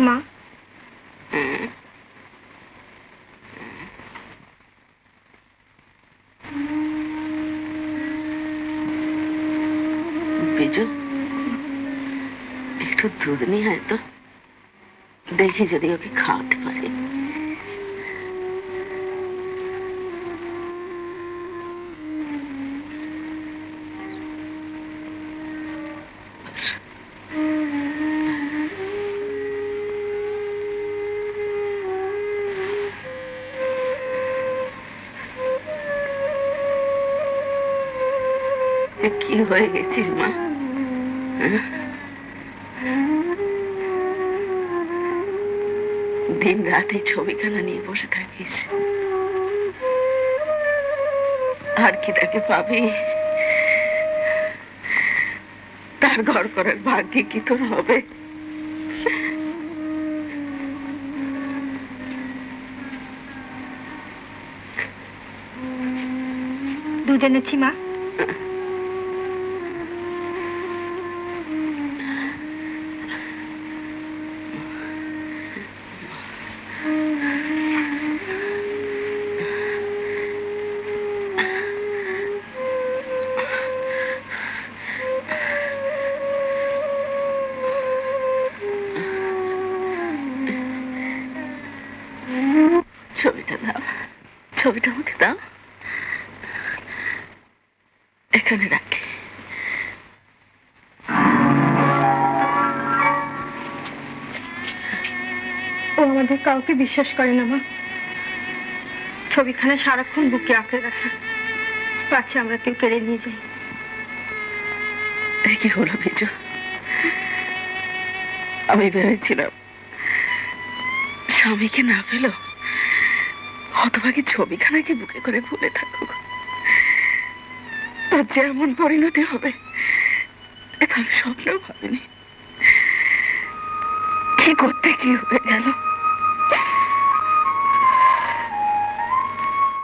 মা, বিজু, একটু দুধ নিয়ে আয় তো, দেখি যদি ওকে খাওয়াতে পারি। কি হয়ে গেছিস মা? দিন রাতে ছবিখানা নিয়ে বসে থাকিস, আর কি তাকে পাবি? তার ঘর করার ভাগ্যে কি তোর হবে? দুধ এনেছি মা। ছবিটা দাও, ছবিটা আমাকে দাও, এখানে রাখি। ও আমাদের কাউকে বিশ্বাস করে না মা। ছবিখানা সারাক্ষণ বুকে আঁকড়ে রাখে, পাছে আমরা কেউ কেড়ে নিয়ে যাই। কি হলো বিজু? আমি ভেবেছিলাম স্বামীকে না পেল হতভাগী ছবিখানাকে বুকে করে ভুলে থাকুক, তার যে এমন পরিণতি হবে এটা আমি স্বপ্নেও ভাবিনি। কি করতে কি হয়ে গেল।